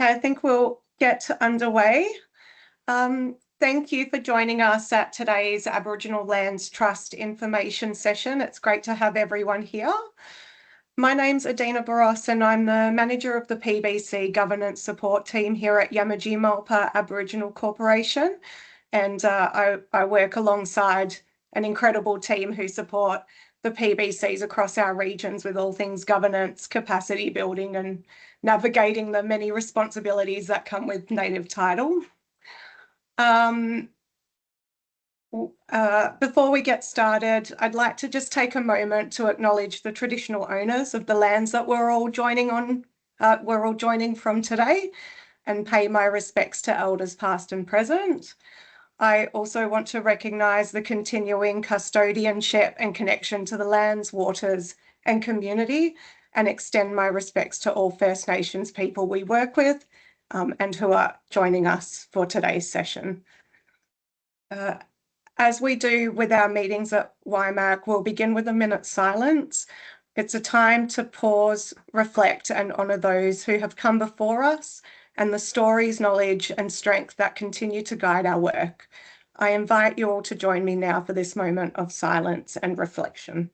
Okay, I think we'll get underway. Thank you for joining us at today's Aboriginal Lands Trust information session. It's great to have everyone here. My name's Adina Barros and I'm the manager of the PBC governance support team here at Yamatji Marlpa Aboriginal Corporation. And I work alongside an incredible team who support the PBCs across our regions with all things governance, capacity building and navigating the many responsibilities that come with native title. Before we get started, I'd like to just take a moment to acknowledge the traditional owners of the lands that we're all joining from today and pay my respects to elders past and present. I also want to recognise the continuing custodianship and connection to the lands, waters and community and extend my respects to all First Nations people we work with and who are joining us for today's session. As we do with our meetings at YMAC, we'll begin with a minute's silence. It's a time to pause, reflect and honour those who have come before us and the stories, knowledge and strength that continue to guide our work. I invite you all to join me now for this moment of silence and reflection.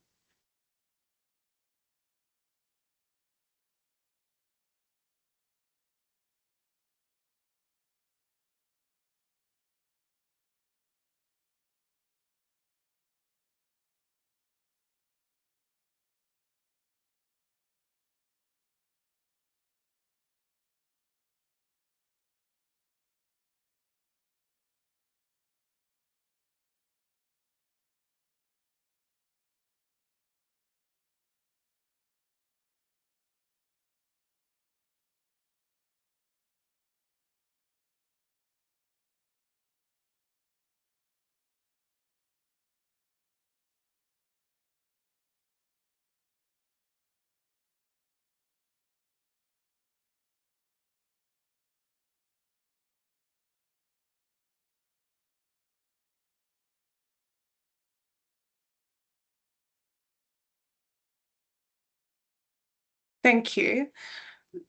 Thank you.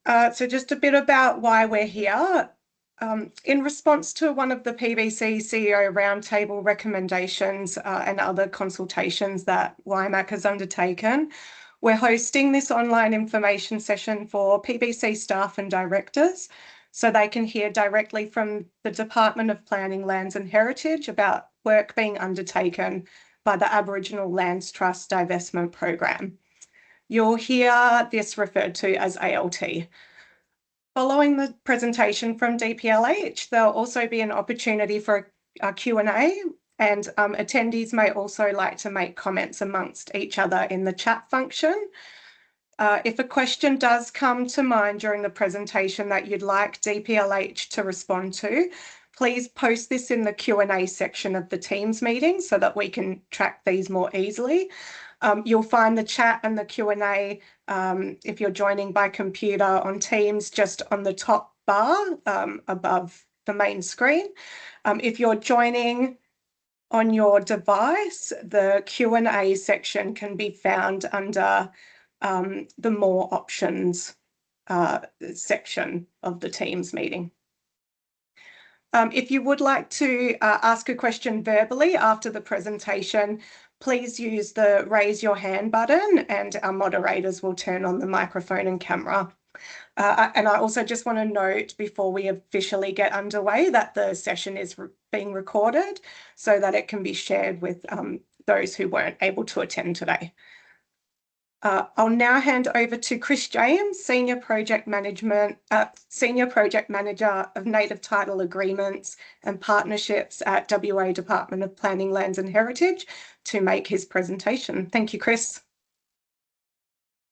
So just a bit about why we're here. In response to one of the PBC CEO roundtable recommendations and other consultations that YMAC has undertaken, we're hosting this online information session for PBC staff and directors so they can hear directly from the Department of Planning, Lands and Heritage about work being undertaken by the Aboriginal Lands Trust Divestment Program. You'll hear this referred to as ALT. Following the presentation from DPLH, there'll also be an opportunity for a Q&A and attendees may also like to make comments amongst each other in the chat function. If a question does come to mind during the presentation that you'd like DPLH to respond to, please post this in the Q&A section of the Teams meeting so that we can track these more easily. You'll find the chat and the Q&A if you're joining by computer on Teams just on the top bar above the main screen. If you're joining on your device, the Q&A section can be found under the More Options section of the Teams meeting. If you would like to ask a question verbally after the presentation, please use the raise your hand button and our moderators will turn on the microphone and camera. And I also just want to note before we officially get underway that the session is being recorded so that it can be shared with those who weren't able to attend today. I'll now hand over to Chris James, Senior Project Manager of Native Title Agreements and Partnerships at WA Department of Planning, Lands and Heritage, to make his presentation. Thank you, Chris.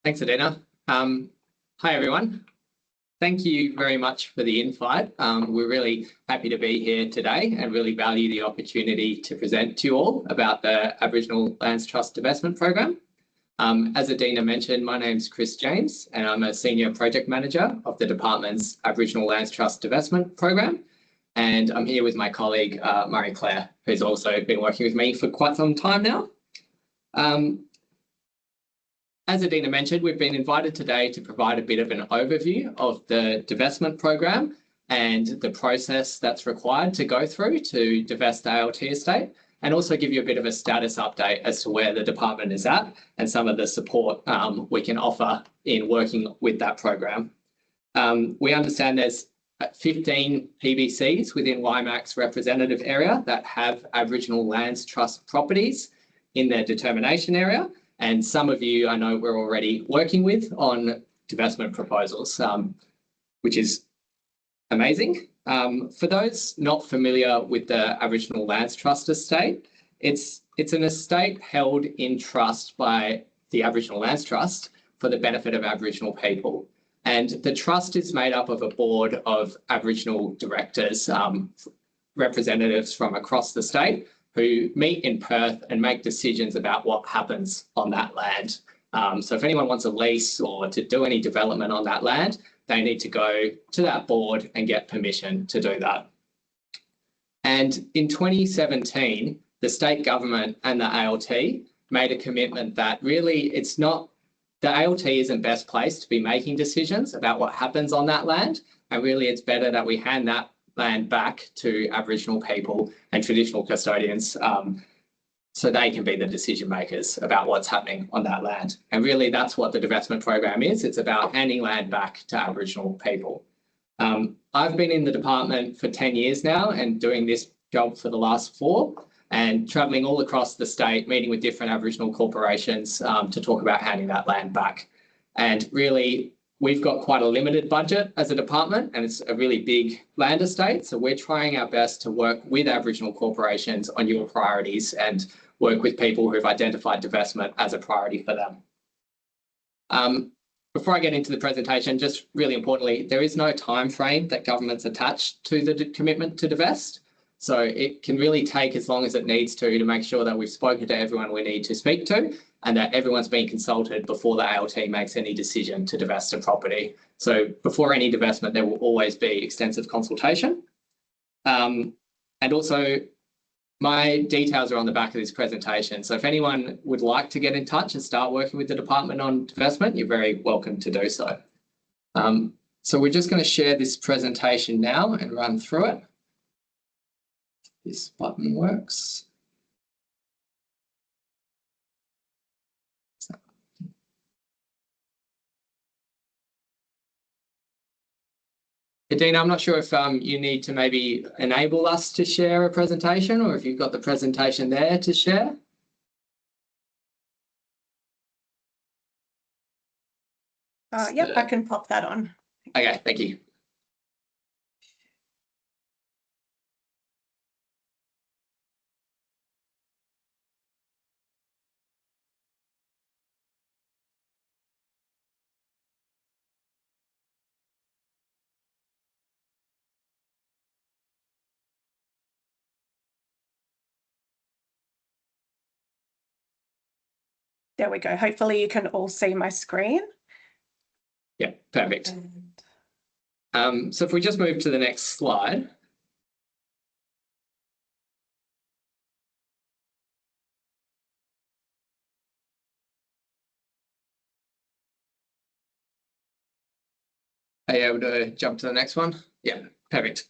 Thanks, Adina. Hi, everyone. Thank you very much for the invite. We're really happy to be here today and really value the opportunity to present to you all about the Aboriginal Lands Trust Divestment Program. As Adina mentioned, my name's Chris James and I'm a Senior Project Manager of the Department's Aboriginal Lands Trust Divestment Program. And I'm here with my colleague, Marie-Claire, who's also been working with me for quite some time now. as Adina mentioned, we've been invited today to provide a bit of an overview of the divestment program and the process that's required to go through to divest the ALT estate, and also give you a bit of a status update as to where the department is at and some of the support we can offer in working with that program. We understand there's 15 PBCs within YMAC's representative area that have Aboriginal Lands Trust properties in their determination area. And some of you I know we're already working with on divestment proposals, which is amazing. For those not familiar with the Aboriginal Lands Trust estate, it's an estate held in trust by the Aboriginal Lands Trust for the benefit of Aboriginal people. And the trust is made up of a board of Aboriginal directors, representatives from across the state, who meet in Perth and make decisions about what happens on that land. So if anyone wants a lease or to do any development on that land, they need to go to that board and get permission to do that. And in 2017, the state government and the ALT made a commitment that really it's not, the ALT isn't best placed to be making decisions about what happens on that land. And really it's better that we hand that land back to Aboriginal people and traditional custodians so they can be the decision makers about what's happening on that land. And really that's what the divestment program is. It's about handing land back to Aboriginal people. I've been in the department for 10 years now and doing this job for the last 4, and travelling all across the state, meeting with different Aboriginal corporations to talk about handing that land back. And really, we've got quite a limited budget as a department, and it's a really big land estate. So we're trying our best to work with Aboriginal corporations on your priorities and work with people who've identified divestment as a priority for them. Before I get into the presentation, just really importantly, there is no time frame that government's attached to the commitment to divest. So it can really take as long as it needs to make sure that we've spoken to everyone we need to speak to and that everyone's been consulted before the ALT makes any decision to divest a property. So before any divestment, there will always be extensive consultation. And also, my details are on the back of this presentation. So if anyone would like to get in touch and start working with the department on divestment, you're very welcome to do so. So we're just going to share this presentation now and run through it. This button works. Adina, I'm not sure if you need to maybe enable us to share a presentation, or if you've got the presentation there to share. Yep, I can pop that on. Okay, thank you. There we go. Hopefully you can all see my screen. Yeah, perfect. So if we just move to the next slide. Are you able to jump to the next one? Yeah, perfect.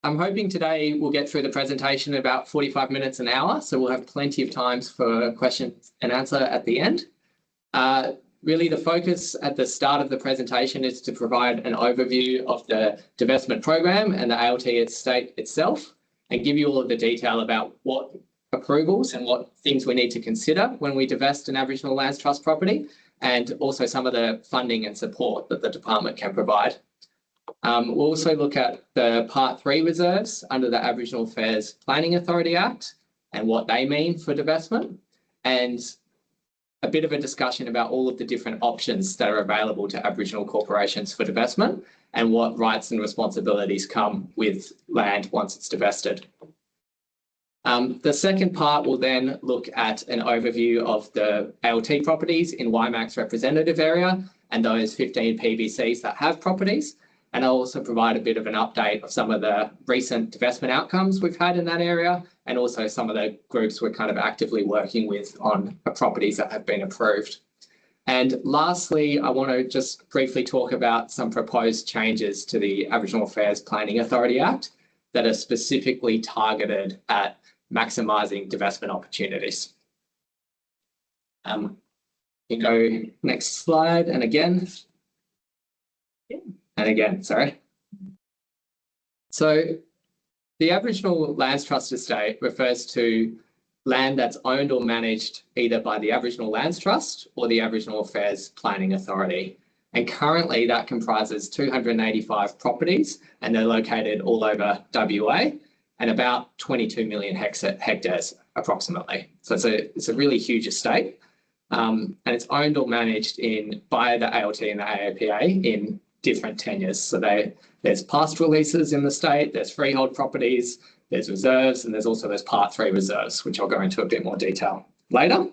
I'm hoping today we'll get through the presentation in about 45 minutes, an hour, so we'll have plenty of times for questions and answer at the end. Really, the focus at the start of the presentation is to provide an overview of the divestment program and the ALT estate itself, and give you all of the detail about what approvals and what things we need to consider when we divest an Aboriginal Lands Trust property, and also some of the funding and support that the department can provide. We'll also look at the Part 3 reserves under the Aboriginal Affairs Planning Authority Act and what they mean for divestment, and a bit of a discussion about all of the different options that are available to Aboriginal corporations for divestment and what rights and responsibilities come with land once it's divested. The second part will then look at an overview of the ALT properties in YMAC's representative area and those 15 PBCs that have properties, And I'll also provide a bit of an update of some of the recent divestment outcomes we've had in that area, and also some of the groups we're kind of actively working with on properties that have been approved. And lastly, I want to just briefly talk about some proposed changes to the Aboriginal Affairs Planning Authority Act that are specifically targeted at maximising divestment opportunities. You go next slide, and again. And again, sorry. So the Aboriginal Lands Trust estate refers to land that's owned or managed either by the Aboriginal Lands Trust or the Aboriginal Affairs Planning Authority. And currently that comprises 285 properties, and they're located all over WA and about 22 million hectares approximately. So it's a really huge estate, and it's owned or managed by the ALT and the AAPA in different tenures. So there's pastoral leases in the state, there's freehold properties, there's reserves, and there's also those Part 3 reserves, which I'll go into a bit more detail later.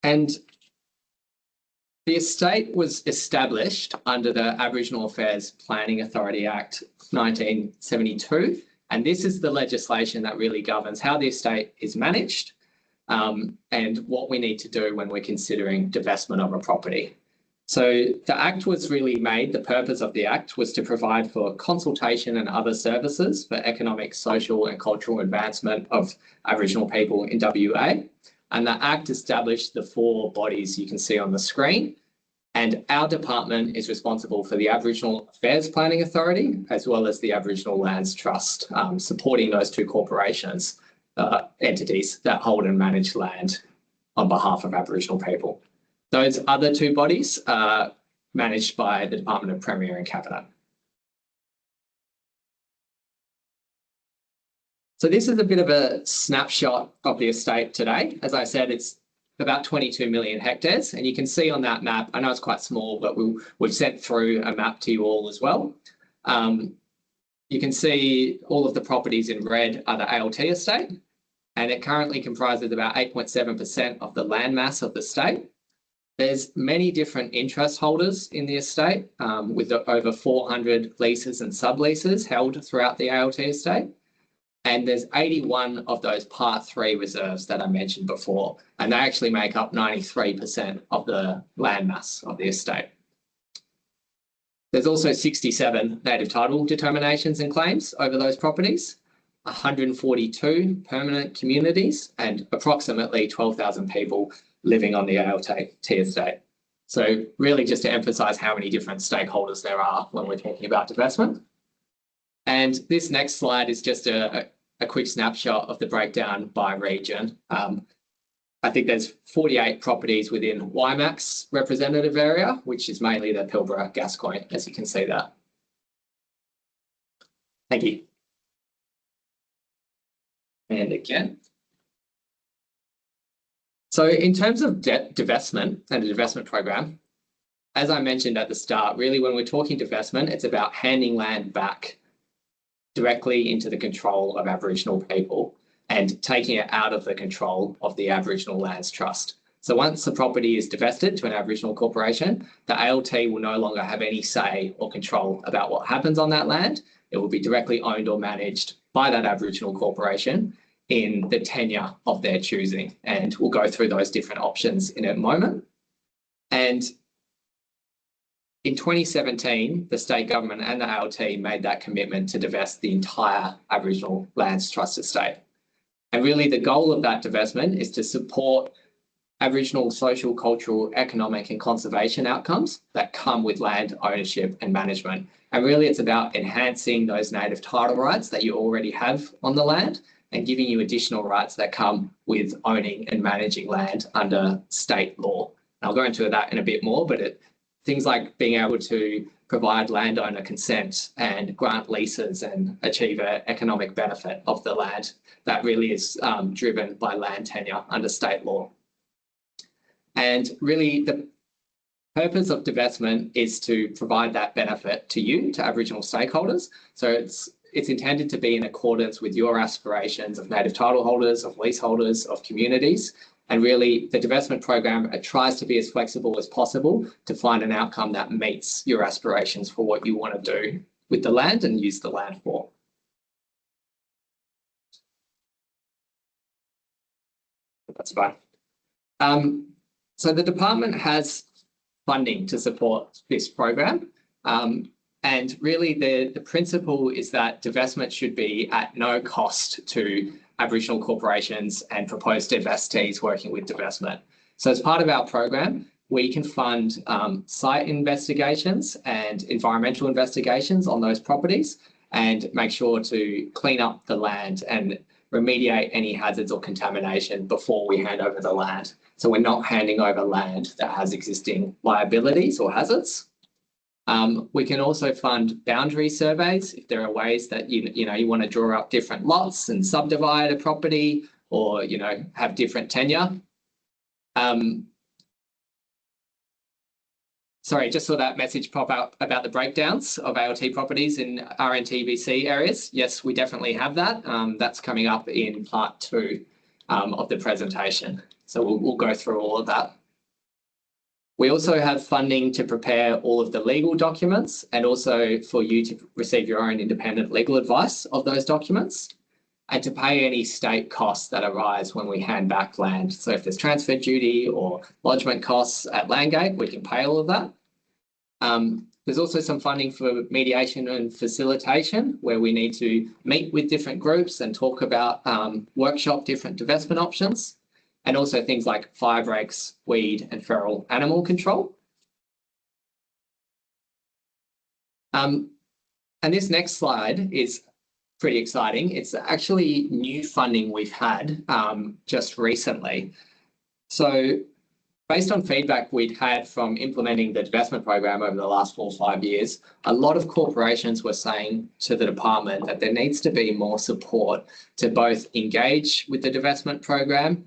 And the estate was established under the Aboriginal Affairs Planning Authority Act 1972, and this is the legislation that really governs how the estate is managed, and what we need to do when we're considering divestment of a property. So the Act was really made, the purpose of the Act was to provide for consultation and other services for economic, social and cultural advancement of Aboriginal people in WA. And the Act established the 4 bodies you can see on the screen. And our department is responsible for the Aboriginal Affairs Planning Authority, as well as the Aboriginal Lands Trust, supporting those 2 corporations, entities that hold and manage land on behalf of Aboriginal people. Those other 2 bodies are managed by the Department of Premier and Cabinet. So this is a bit of a snapshot of the estate today. As I said, it's about 22 million hectares, and you can see on that map, I know it's quite small, but we've sent through a map to you all as well. You can see all of the properties in red are the ALT estate, and it currently comprises about 8.7% of the land mass of the state. There's many different interest holders in the estate, with over 400 leases and subleases held throughout the ALT estate. And there's 81 of those Part 3 reserves that I mentioned before, and they actually make up 93% of the land mass of the estate. There's also 67 native title determinations and claims over those properties, 142 permanent communities, and approximately 12,000 people living on the ALT estate. So really just to emphasise how many different stakeholders there are when we're talking about divestment. And this next slide is just a quick snapshot of the breakdown by region. I think there's 48 properties within YMAC's representative area, which is mainly the Pilbara Gascoyne, as you can see there. Thank you. And again. So in terms of divestment and the divestment program, as I mentioned at the start, really when we're talking divestment, it's about handing land back directly into the control of Aboriginal people and taking it out of the control of the Aboriginal Lands Trust. So once the property is divested to an Aboriginal corporation, the ALT will no longer have any say or control about what happens on that land. It will be directly owned or managed by that Aboriginal corporation in the tenure of their choosing. And we'll go through those different options in a moment. And in 2017, the state government and the ALT made that commitment to divest the entire Aboriginal Lands Trust estate. And really the goal of that divestment is to support Aboriginal social, cultural, economic and conservation outcomes that come with land ownership and management. And really it's about enhancing those native title rights that you already have on the land and giving you additional rights that come with owning and managing land under state law. And I'll go into that in a bit more, but things like being able to provide landowner consent and grant leases and achieve an economic benefit of the land, that really is driven by land tenure under state law. And really the purpose of divestment is to provide that benefit to you, to Aboriginal stakeholders. So it's intended to be in accordance with your aspirations of native title holders, of leaseholders, of communities, And really, the divestment program tries to be as flexible as possible to find an outcome that meets your aspirations for what you want to do with the land and use the land for. That's fine. So the department has funding to support this program. And really the principle is that divestment should be at no cost to Aboriginal corporations and proposed investees working with divestment. So as part of our program, we can fund site investigations and environmental investigations on those properties and make sure to clean up the land and remediate any hazards or contamination before we hand over the land. So we're not handing over land that has existing liabilities or hazards. We can also fund boundary surveys if there are ways that you want to draw up different lots and subdivide a property, or have different tenure. Sorry, just saw that message pop up about the breakdowns of ALT properties in RNTBC areas. Yes, we definitely have that. That's coming up in part 2 of the presentation. So we'll go through all of that. We also have funding to prepare all of the legal documents and also for you to receive your own independent legal advice of those documents and to pay any state costs that arise when we hand back land. So if there's transfer duty or lodgement costs at Landgate, we can pay all of that. There's also some funding for mediation and facilitation where we need to meet with different groups and talk about workshop different divestment options. And also things like fire breaks, weed and feral animal control. And this next slide is pretty exciting. It's actually new funding we've had just recently. So based on feedback we'd had from implementing the divestment program over the last 4 or 5 years, a lot of corporations were saying to the department that there needs to be more support to both engage with the divestment program,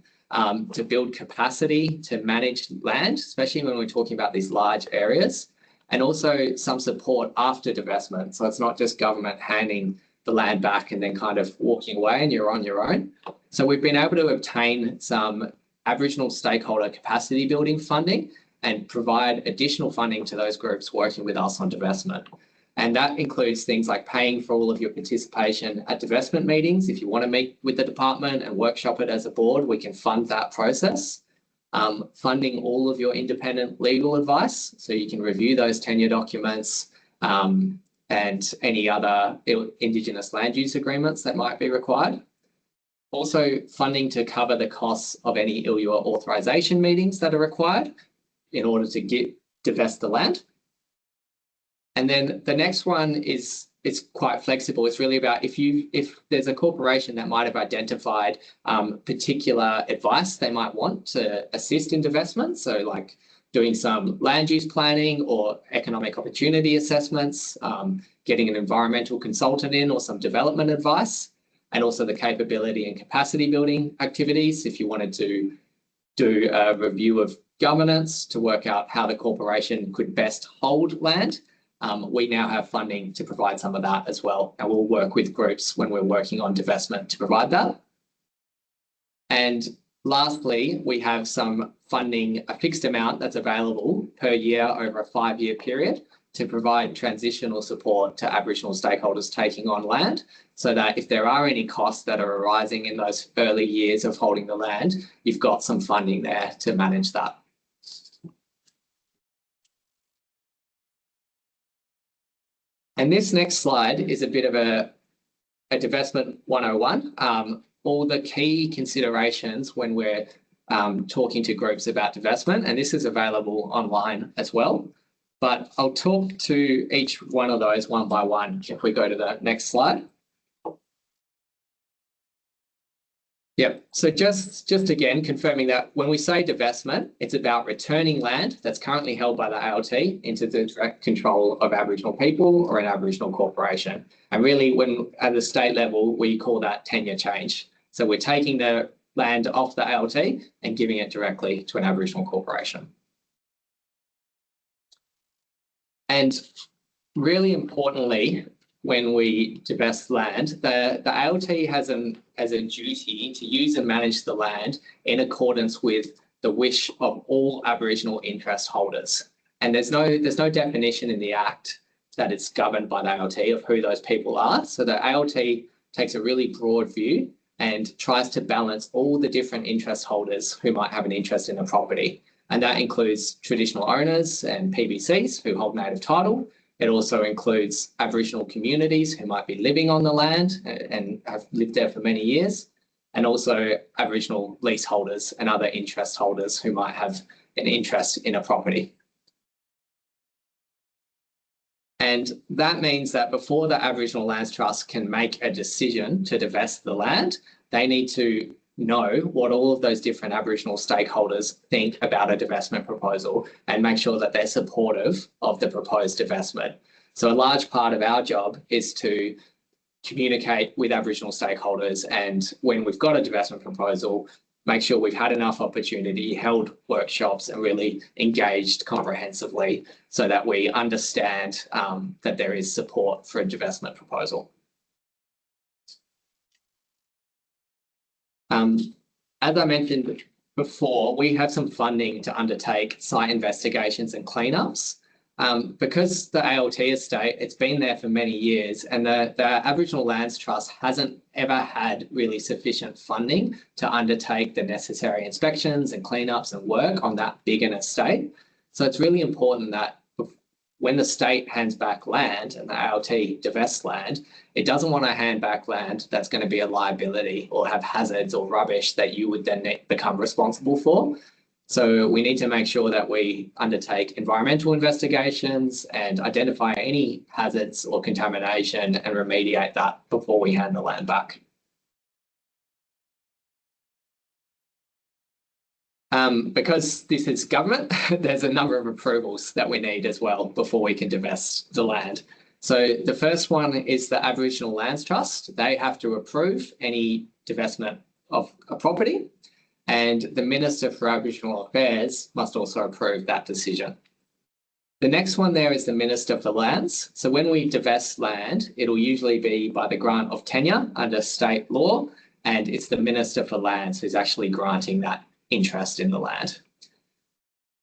to build capacity to manage land, especially when we're talking about these large areas, and also some support after divestment. So it's not just government handing the land back and then kind of walking away and you're on your own. So we've been able to obtain some Aboriginal stakeholder capacity building funding and provide additional funding to those groups working with us on divestment. And that includes things like paying for all of your participation at divestment meetings. If you want to meet with the department and workshop it as a board, we can fund that process. Funding all of your independent legal advice, so you can review those tenure documents and any other Indigenous land use agreements that might be required. Also funding to cover the costs of any ILUA authorisation meetings that are required in order to divest the land. And then the next one is quite flexible. It's really about if there's a corporation that might have identified particular advice they might want to assist in divestment. So like doing some land use planning or economic opportunity assessments, getting an environmental consultant in or some development advice, and also the capability and capacity building activities. If you wanted to do a review of governance to work out how the corporation could best hold land, we now have funding to provide some of that as well. And we'll work with groups when we're working on divestment to provide that. And lastly, we have some funding, a fixed amount that's available per year over a 5-year period to provide transitional support to Aboriginal stakeholders taking on land, so that if there are any costs that are arising in those early years of holding the land, you've got some funding there to manage that. And this next slide is a bit of a divestment 101. All the key considerations when we're talking to groups about divestment, and this is available online as well. But I'll talk to each one of those one by one if we go to the next slide. Yep, so just again, confirming that when we say divestment, it's about returning land that's currently held by the ALT into the direct control of Aboriginal people or an Aboriginal corporation. And really, when at the state level, we call that tenure change. So we're taking the land off the ALT and giving it directly to an Aboriginal corporation. And really importantly, when we divest land, the ALT has a duty to use and manage the land in accordance with the wish of all Aboriginal interest holders. And there's no definition in the Act that it's governed by the ALT of who those people are. So the ALT takes a really broad view and tries to balance all the different interest holders who might have an interest in a property. And that includes traditional owners and PBCs who hold native title. It also includes Aboriginal communities who might be living on the land and have lived there for many years, and also Aboriginal leaseholders and other interest holders who might have an interest in a property. And that means that before the Aboriginal Lands Trust can make a decision to divest the land, they need to know what all of those different Aboriginal stakeholders think about a divestment proposal and make sure that they're supportive of the proposed divestment. So a large part of our job is to communicate with Aboriginal stakeholders, and when we've got a divestment proposal, make sure we've had enough opportunity, held workshops and really engaged comprehensively so that we understand that there is support for a divestment proposal. As I mentioned before, we have some funding to undertake site investigations and cleanups. Because the ALT estate, it's been there for many years, and the Aboriginal Lands Trust hasn't ever had really sufficient funding to undertake the necessary inspections and cleanups and work on that big an estate. So it's really important that when the state hands back land and the ALT divests land, it doesn't want to hand back land that's going to be a liability or have hazards or rubbish that you would then become responsible for. So we need to make sure that we undertake environmental investigations and identify any hazards or contamination and remediate that before we hand the land back. Because this is government, there's a number of approvals that we need as well before we can divest the land. So the first one is the Aboriginal Lands Trust. They have to approve any divestment of a property, and the Minister for Aboriginal Affairs must also approve that decision. The next one there is the Minister for Lands. So when we divest land, it'll usually be by the grant of tenure under state law, and it's the Minister for Lands who's actually granting that interest in the land.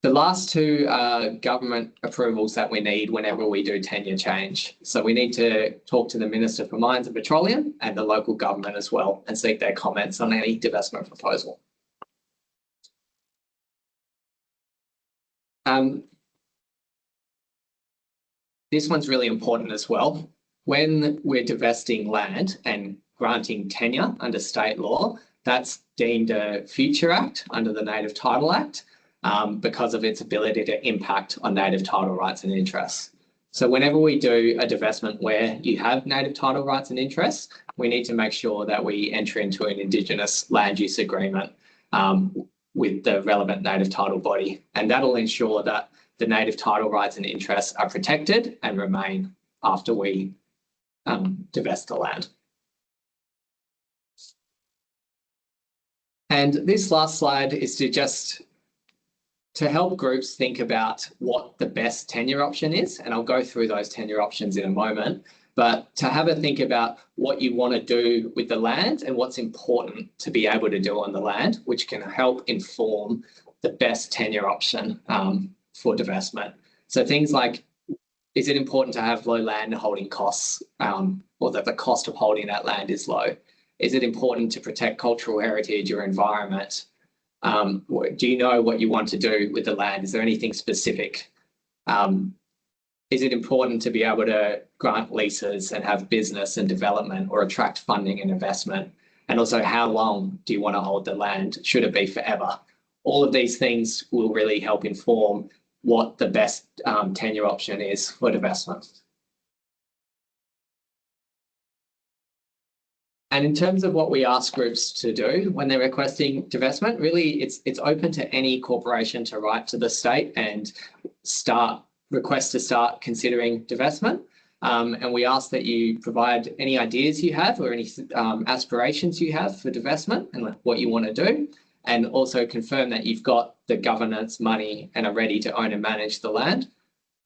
The last two are government approvals that we need whenever we do tenure change. So we need to talk to the Minister for Mines and Petroleum and the local government as well and seek their comments on any divestment proposal. This one's really important as well. When we're divesting land and granting tenure under state law, that's deemed a future act under the Native Title Act because of its ability to impact on native title rights and interests. So whenever we do a divestment where you have native title rights and interests, we need to make sure that we enter into an Indigenous land use agreement with the relevant native title body, and that'll ensure that the native title rights and interests are protected and remain after we divest the land. And this last slide is to help groups think about what the best tenure option is, and I'll go through those tenure options in a moment, but to have a think about what you want to do with the land and what's important to be able to do on the land, which can help inform the best tenure option for divestment. So things like, is it important to have low land holding costs or that the cost of holding that land is low? Is it important to protect cultural heritage or environment? Do you know what you want to do with the land? Is there anything specific? Is it important to be able to grant leases and have business and development or attract funding and investment? And also, how long do you want to hold the land? Should it be forever? All of these things will really help inform what the best tenure option is for divestment. And in terms of what we ask groups to do when they're requesting divestment, really it's open to any corporation to write to the state and request to start considering divestment. And we ask that you provide any ideas you have or any aspirations you have for divestment and what you want to do, and also confirm that you've got the governance money and are ready to own and manage the land,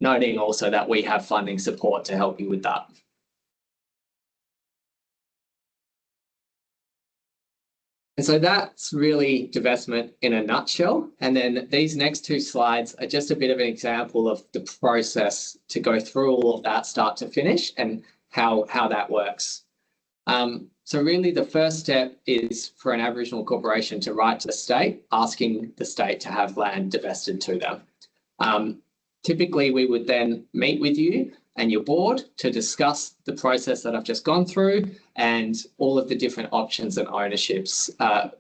noting also that we have funding support to help you with that. And so that's really divestment in a nutshell. And then these next two slides are just a bit of an example of the process to go through all of that start to finish and how that works. So really the first step is for an Aboriginal corporation to write to the state, asking the state to have land divested to them. Typically, we would then meet with you and your board to discuss the process that I've just gone through and all of the different options and ownerships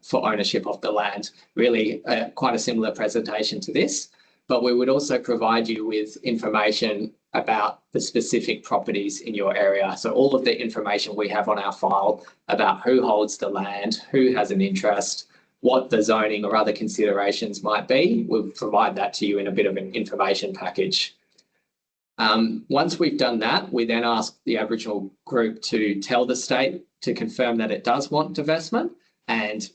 for ownership of the land. Really quite a similar presentation to this, but we would also provide you with information about the specific properties in your area. So all of the information we have on our file about who holds the land, who has an interest, what the zoning or other considerations might be, we'll provide that to you in a bit of an information package. Once we've done that, we then ask the Aboriginal group to tell the state to confirm that it does want divestment and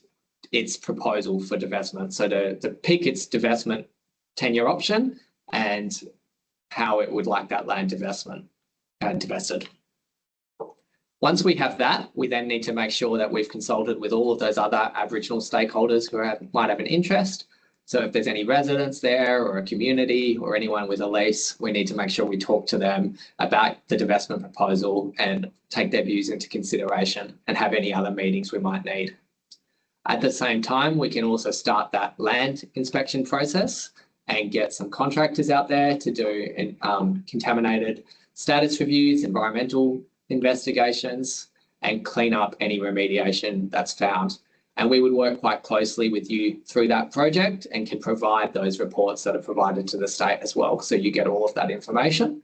its proposal for divestment. So to pick its divestment tenure option and how it would like that land divested. Once we have that, we then need to make sure that we've consulted with all of those other Aboriginal stakeholders who might have an interest. So if there's any residents there or a community or anyone with a lease, we need to make sure we talk to them about the divestment proposal and take their views into consideration and have any other meetings we might need. At the same time, we can also start that land inspection process and get some contractors out there to do contaminated status reviews, environmental investigations, and clean up any remediation that's found. And we would work quite closely with you through that project and can provide those reports that are provided to the state as well. So you get all of that information.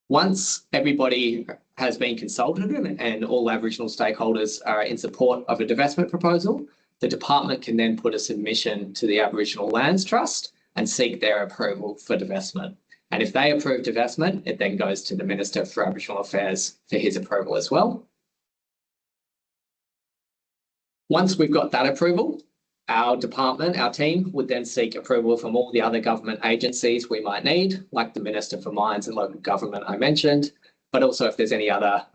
Once everybody has been consulted and all Aboriginal stakeholders are in support of a divestment proposal, the department can then put a submission to the Aboriginal Lands Trust and seek their approval for divestment. And if they approve divestment, it then goes to the Minister for Aboriginal Affairs for his approval as well. Once we've got that approval, our department, our team, would then seek approval from all the other government agencies we might need, like the Minister for Mines and Local Government I mentioned, but also if there's any other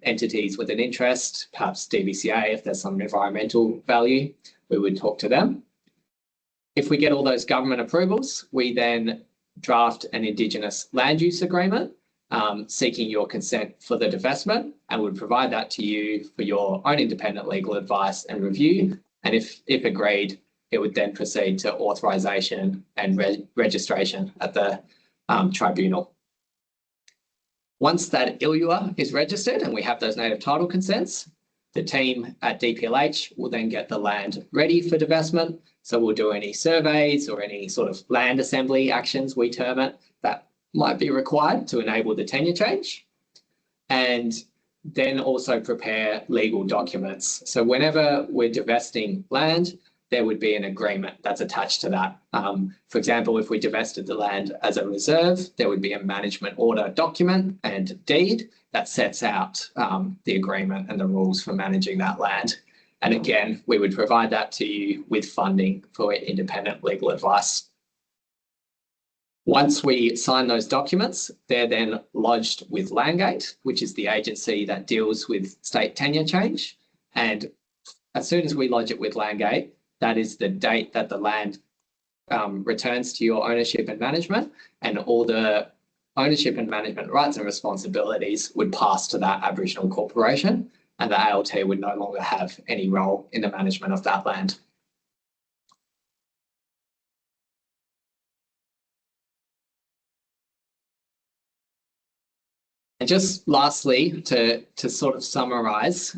entities with an interest, perhaps DBCA, if there's some environmental value, we would talk to them. If we get all those government approvals, we then draft an Indigenous land use agreement seeking your consent for the divestment, and would provide that to you for your own independent legal advice and review. And if agreed, it would then proceed to authorisation and registration at the tribunal. Once that ILUA is registered and we have those native title consents, the team at DPLH will then get the land ready for divestment. So we'll do any surveys or any sort of land assembly actions, we term it, that might be required to enable the tenure change. And then also prepare legal documents. So whenever we're divesting land, there would be an agreement that's attached to that. For example, if we divested the land as a reserve, there would be a management order document and deed that sets out the agreement and the rules for managing that land. And again, we would provide that to you with funding for independent legal advice. Once we sign those documents, they're then lodged with Landgate, which is the agency that deals with state tenure change. And as soon as we lodge it with Landgate, that is the date that the land returns to your ownership and management, and all the ownership and management rights and responsibilities would pass to that Aboriginal corporation, and the ALT would no longer have any role in the management of that land. And just lastly, to sort of summarise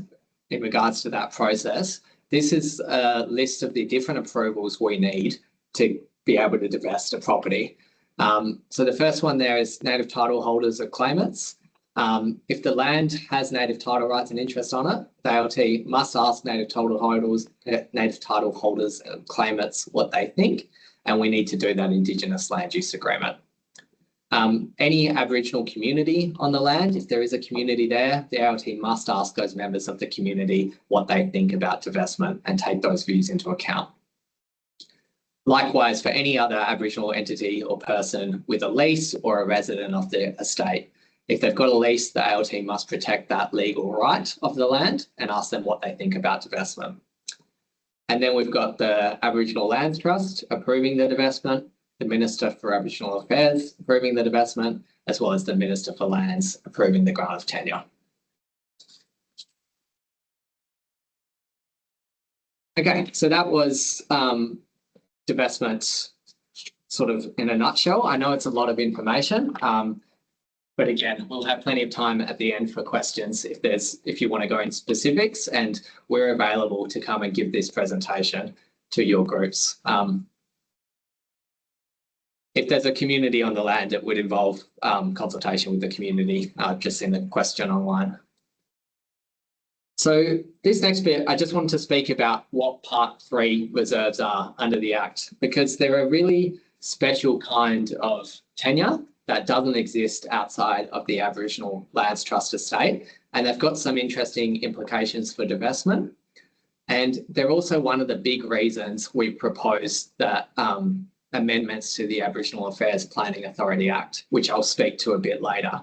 in regards to that process, this is a list of the different approvals we need to be able to divest a property. So the first one there is native title holders or claimants. If the land has native title rights and interest on it, the ALT must ask native title holders and claimants what they think, and we need to do that Indigenous land use agreement. Any Aboriginal community on the land, if there is a community there, the ALT must ask those members of the community what they think about divestment and take those views into account. Likewise, for any other Aboriginal entity or person with a lease or a resident of the estate, If they've got a lease, the ALT must protect that legal right of the land and ask them what they think about divestment. And then we've got the Aboriginal Lands Trust approving the divestment, the Minister for Aboriginal Affairs approving the divestment, as well as the Minister for Lands approving the grant of tenure. Okay, so that was divestment sort of in a nutshell. I know it's a lot of information, but again, we'll have plenty of time at the end for questions if you want to go into specifics, and we're available to come and give this presentation to your groups. If there's a community on the land, it would involve consultation with the community, just in the question online. So this next bit, I just wanted to speak about what Part 3 reserves are under the Act, because they're a really special kind of tenure that doesn't exist outside of the Aboriginal Lands Trust estate, and they've got some interesting implications for divestment. And they're also one of the big reasons we proposed that amendments to the Aboriginal Affairs Planning Authority Act, which I'll speak to a bit later.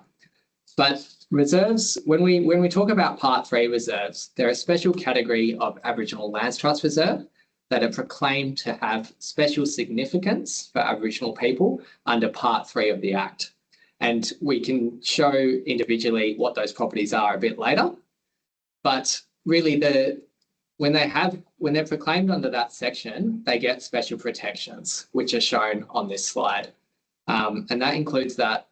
But reserves, when we talk about Part 3 reserves, they're a special category of Aboriginal Lands Trust reserve that are proclaimed to have special significance for Aboriginal people under Part 3 of the Act. And we can show individually what those properties are a bit later. But really, when they're proclaimed under that section, they get special protections, which are shown on this slide. And that includes that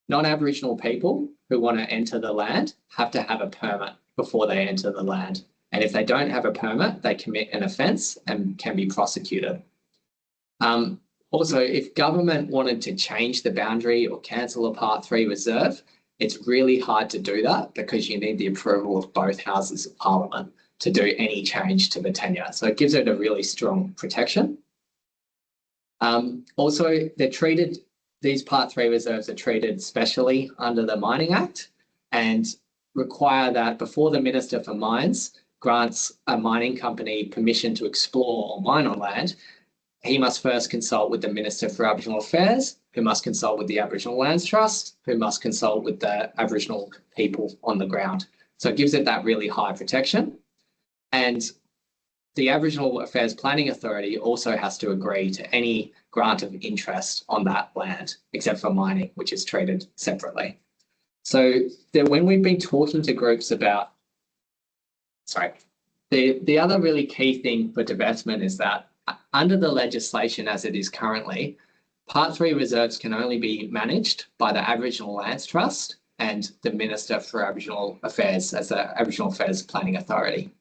non-Aboriginal people who want to enter the land have to have a permit before they enter the land. And if they don't have a permit, they commit an offence and can be prosecuted. Also, if government wanted to change the boundary or cancel a Part 3 reserve, it's really hard to do that because you need the approval of both houses of Parliament to do any change to the tenure. So it gives it a really strong protection. Also, these Part 3 reserves are treated specially under the Mining Act and require that before the Minister for Mines grants a mining company permission to explore or mine on land, he must first consult with the Minister for Aboriginal Affairs, who must consult with the Aboriginal Lands Trust, who must consult with the Aboriginal people on the ground. So it gives it that really high protection. And the Aboriginal Affairs Planning Authority also has to agree to any grant of interest on that land, except for mining, which is treated separately. So when we've been talking to groups about, the other really key thing for divestment is that under the legislation as it is currently, Part 3 reserves can only be managed by the Aboriginal Lands Trust and the Minister for Aboriginal Affairs as the Aboriginal Affairs Planning Authority,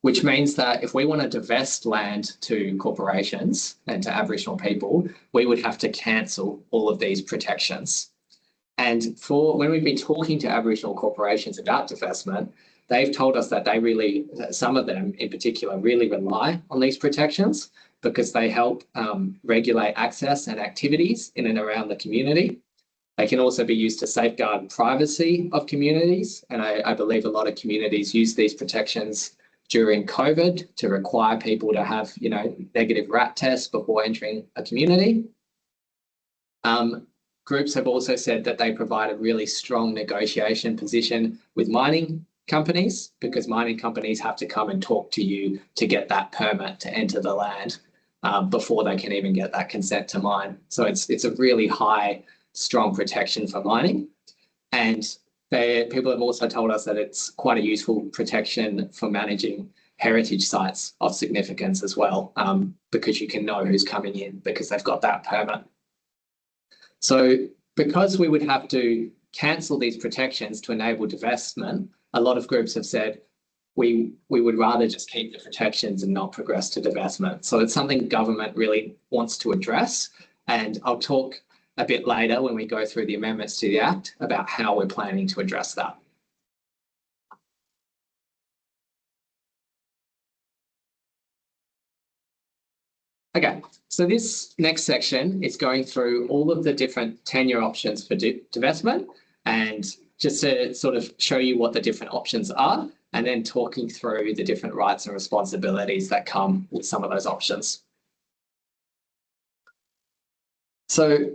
which means that if we want to divest land to corporations and to Aboriginal people, we would have to cancel all of these protections. And when we've been talking to Aboriginal corporations about divestment, they've told us that some of them in particular really rely on these protections because they help regulate access and activities in and around the community. They can also be used to safeguard privacy of communities. And I believe a lot of communities use these protections during COVID to require people to have, negative rat tests before entering a community. Groups have also said that they provide a really strong negotiation position with mining companies because mining companies have to come and talk to you to get that permit to enter the land before they can even get that consent to mine. So it's a really high, strong protection for mining. And people have also told us that it's quite a useful protection for managing heritage sites of significance as well, because you can know who's coming in because they've got that permit. So because we would have to cancel these protections to enable divestment, a lot of groups have said we would rather just keep the protections and not progress to divestment. So it's something government really wants to address. And I'll talk a bit later when we go through the amendments to the Act about how we're planning to address that. Okay, so this next section is going through all of the different tenure options for divestment and just to sort of show you what the different options are and then talking through the different rights and responsibilities that come with some of those options. So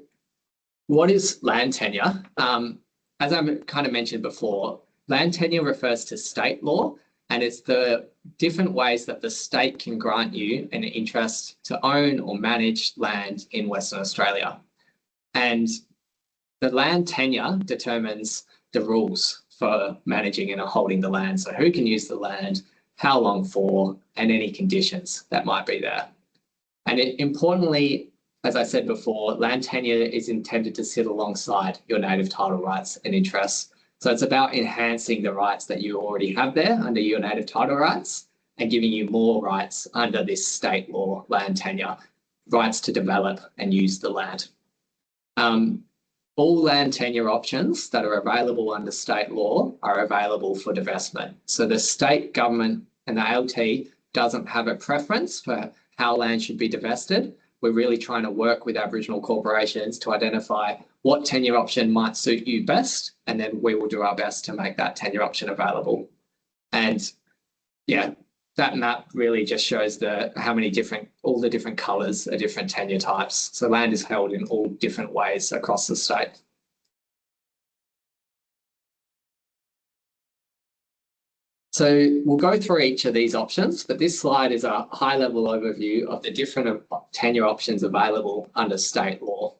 what is land tenure? as I kind of mentioned before, land tenure refers to state law, and it's the different ways that the state can grant you an interest to own or manage land in Western Australia. And the land tenure determines the rules for managing and holding the land. So who can use the land, how long for, and any conditions that might be there. And importantly, as I said before, land tenure is intended to sit alongside your native title rights and interests. So it's about enhancing the rights that you already have there under your native title rights and giving you more rights under this state law land tenure, rights to develop and use the land. All land tenure options that are available under state law are available for divestment. So the state government and the ALT doesn't have a preference for how land should be divested. We're really trying to work with Aboriginal corporations to identify what tenure option might suit you best, and then we will do our best to make that tenure option available. And yeah, that map really just shows how many all the different colours are different tenure types. So land is held in all different ways across the state. So we'll go through each of these options, but this slide is a high-level overview of the different tenure options available under state law.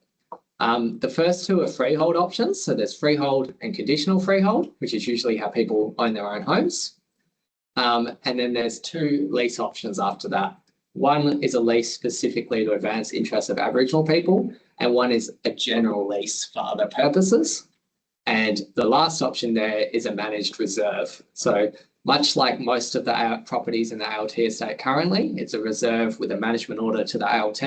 The first two are freehold options. So there's freehold and conditional freehold, which is usually how people own their own homes. And then there's two lease options after that. One is a lease specifically to advance interests of Aboriginal people, and one is a general lease for other purposes. And the last option there is a managed reserve. So much like most of the properties in the ALT estate currently, it's a reserve with a management order to the ALT.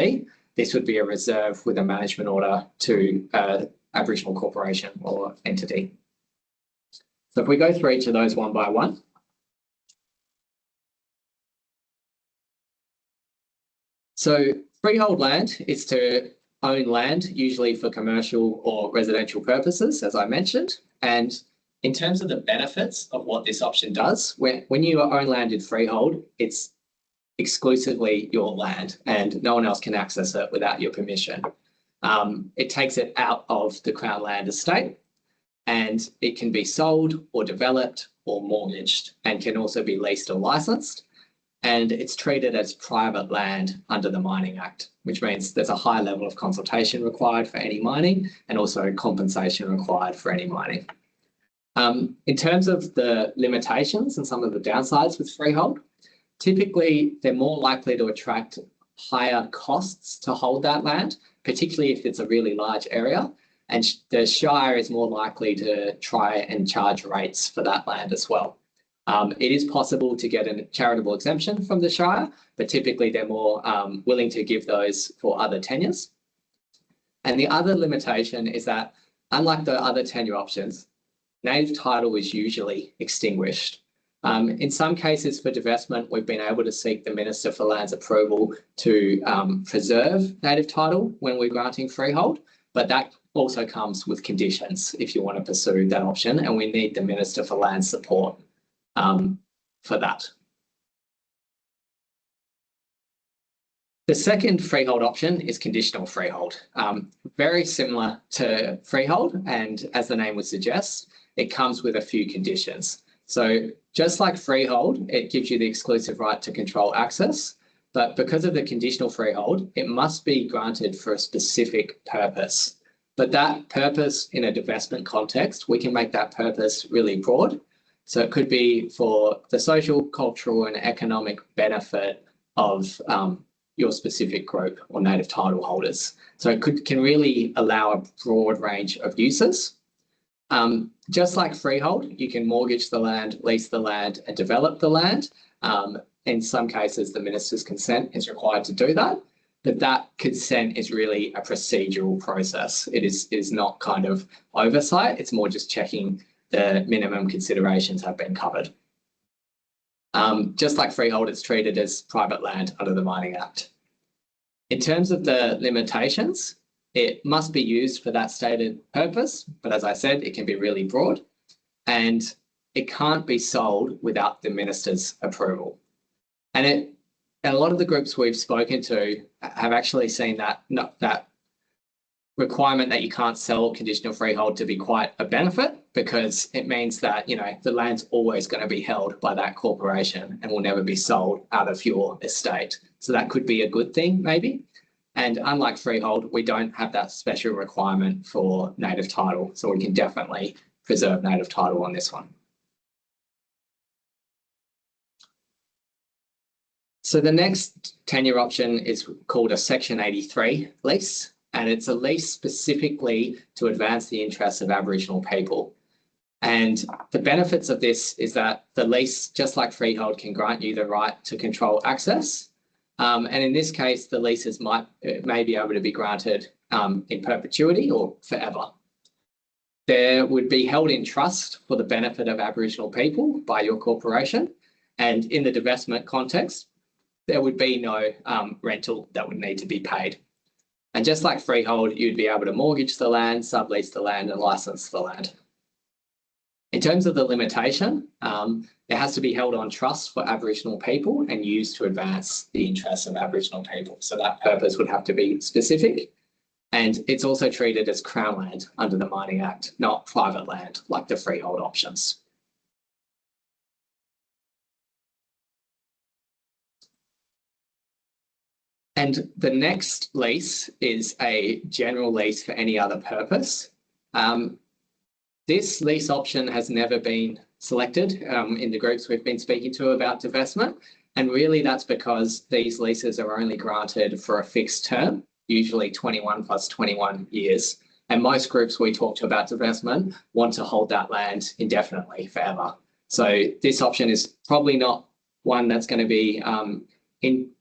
This would be a reserve with a management order to Aboriginal corporation or entity. So if we go through each of those one by one. So freehold land is to own land, usually for commercial or residential purposes, as I mentioned. And in terms of the benefits of what this option does, when you own land in freehold, it's exclusively your land and no one else can access it without your permission. It takes it out of the Crown Land estate, and it can be sold or developed or mortgaged, and can also be leased or licensed. And it's treated as private land under the Mining Act, which means there's a high level of consultation required for any mining and also compensation required for any mining. In terms of the limitations and some of the downsides with freehold, typically they're more likely to attract higher costs to hold that land, particularly if it's a really large area. And the Shire is more likely to try and charge rates for that land as well. It is possible to get a charitable exemption from the Shire, but typically they're more willing to give those for other tenures. And the other limitation is that, unlike the other tenure options, native title is usually extinguished. In some cases for divestment, we've been able to seek the Minister for Land's approval to preserve native title when we're granting freehold, but that also comes with conditions if you want to pursue that option, and we need the Minister for Land's support for that. The second freehold option is conditional freehold. Very similar to freehold, and as the name would suggest, it comes with a few conditions. So just like freehold, it gives you the exclusive right to control access, but because of the conditional freehold, it must be granted for a specific purpose. But that purpose in a divestment context, we can make that purpose really broad. So it could be for the social, cultural and economic benefit of your specific group or native title holders. So it can really allow a broad range of uses. Just like freehold, you can mortgage the land, lease the land and develop the land. In some cases, the minister's consent is required to do that, but that consent is really a procedural process. It is not kind of oversight. It's more just checking the minimum considerations have been covered. Just like freehold, it's treated as private land under the Mining Act. In terms of the limitations, it must be used for that stated purpose, but as I said, it can be really broad, and it can't be sold without the minister's approval. And a lot of the groups we've spoken to have actually seen that requirement that you can't sell conditional freehold to be quite a benefit, because it means that, you know, the land's always going to be held by that corporation and will never be sold out of your estate. So that could be a good thing, maybe. And unlike freehold, we don't have that special requirement for native title. So we can definitely preserve native title on this one. So the next tenure option is called a Section 83 lease, and it's a lease specifically to advance the interests of Aboriginal people. And the benefits of this is that the lease, just like freehold, can grant you the right to control access. And in this case, the leases may be able to be granted in perpetuity or forever. They would be held in trust for the benefit of Aboriginal people by your corporation. And in the divestment context, there would be no rental that would need to be paid. And just like freehold, you'd be able to mortgage the land, sublease the land, and license the land. In terms of the limitation, it has to be held on trust for Aboriginal people and used to advance the interests of Aboriginal people. So that purpose would have to be specific. And it's also treated as Crown land under the Mining Act, not private land like the freehold options. And the next lease is a general lease for any other purpose. This lease option has never been selected in the groups we've been speaking to about divestment. And really that's because these leases are only granted for a fixed term, usually 21 plus 21 years. And most groups we talk to about divestment want to hold that land indefinitely, forever. So this option is probably not one that's going to be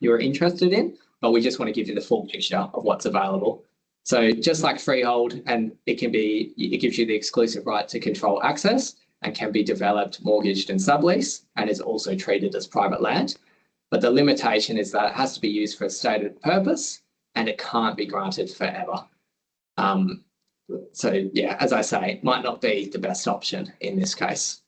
you're interested in, but we just want to give you the full picture of what's available. So just like freehold, and it gives you the exclusive right to control access and can be developed, mortgaged and sublease, and is also treated as private land. But the limitation is that it has to be used for a stated purpose and it can't be granted forever. So yeah, as I say, it might not be the best option in this case.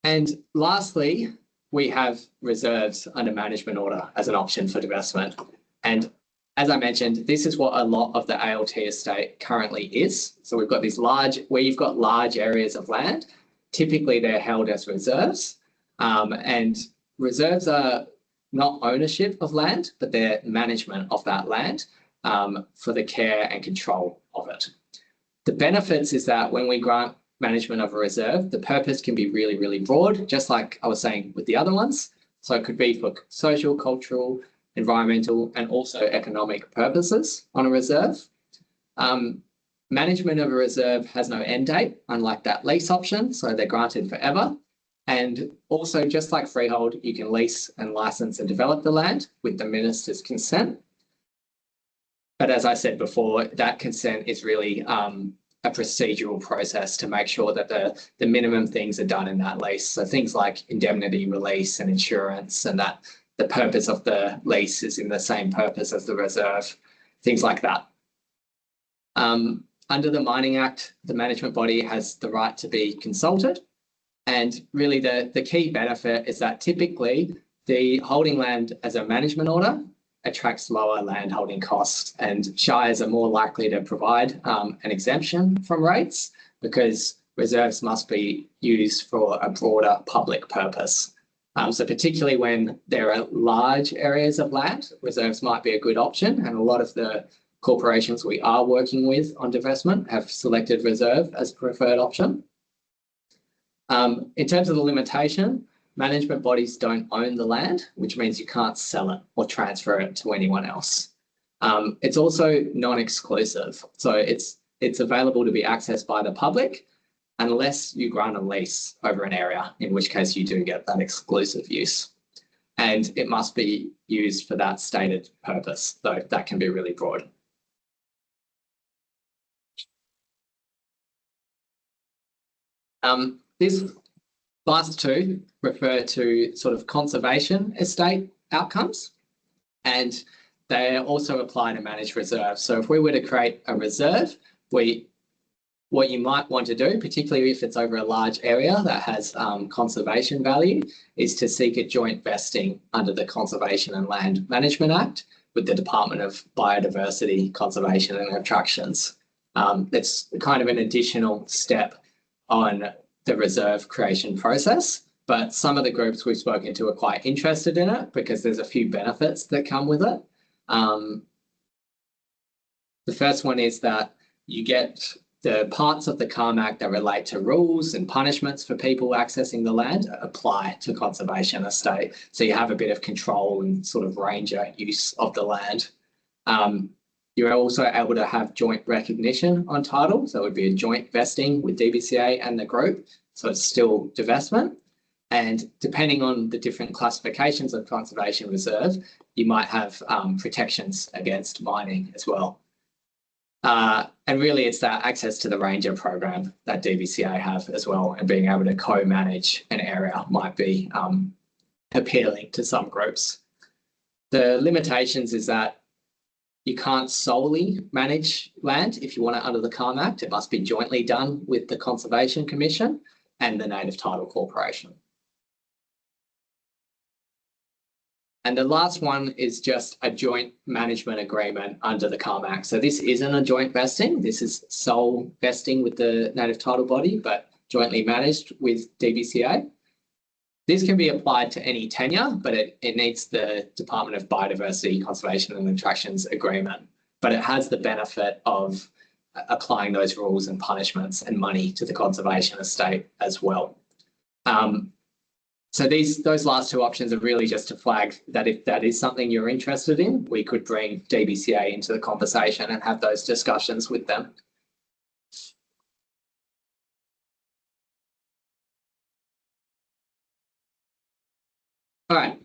And lastly, we have reserves under management order as an option for divestment. And as I mentioned, this is what a lot of the ALT estate currently is. So we've got these where you've got large areas of land, typically they're held as reserves. And reserves are not ownership of land, but they're management of that land for the care and control of it. The benefits is that when we grant management of a reserve, the purpose can be really, really broad, just like I was saying with the other ones. So it could be for social, cultural, environmental, and also economic purposes on a reserve. Management of a reserve has no end date, unlike that lease option, so they're granted forever. And also, just like freehold, you can lease and license and develop the land with the minister's consent. But as I said before, that consent is really a procedural process to make sure that the minimum things are done in that lease. So things like indemnity release and insurance, and that the purpose of the lease is in the same purpose as the reserve, things like that. Under the Mining Act, the management body has the right to be consulted. And really the key benefit is that typically the holding land as a management order attracts lower land holding costs, and shires are more likely to provide an exemption from rates because reserves must be used for a broader public purpose. So particularly when there are large areas of land, reserves might be a good option, and a lot of the corporations we are working with on divestment have selected reserve as preferred option. In terms of the limitation, management bodies don't own the land, which means you can't sell it or transfer it to anyone else. It's also non-exclusive, so it's available to be accessed by the public unless you grant a lease over an area, in which case you do get that exclusive use. And it must be used for that stated purpose, though that can be really broad. These last two refer to sort of conservation estate outcomes, and they also apply to managed reserves. So if we were to create a reserve, what you might want to do, particularly if it's over a large area that has conservation value, is to seek a joint vesting under the Conservation and Land Management Act, with the Department of Biodiversity, Conservation and Attractions. It's kind of an additional step on the reserve creation process, but some of the groups we've spoken to are quite interested in it because there's a few benefits that come with it. The first one is that you get the parts of the CALM that relate to rules and punishments for people accessing the land apply to conservation estate. So you have a bit of control and sort of ranger use of the land. You're also able to have joint recognition on title. So it would be a joint vesting with DBCA and the group. So it's still divestment. And depending on the different classifications of conservation reserve, you might have protections against mining as well. And really it's that access to the ranger program that DBCA have as well, and being able to co-manage an area might be appealing to some groups. The limitations is that you can't solely manage land if you want it under the CALM Act. It must be jointly done with the Conservation Commission and the Native Title Corporation. And the last one is just a joint management agreement under the CALM Act. So this isn't a joint vesting. This is sole vesting with the native title body, but jointly managed with DBCA. This can be applied to any tenure, but it needs the Department of Biodiversity, Conservation and Attractions agreement. But it has the benefit of applying those rules and punishments and money to the conservation estate as well. So those last two options are really just to flag that if that is something you're interested in, we could bring DBCA into the conversation and have those discussions with them. All right,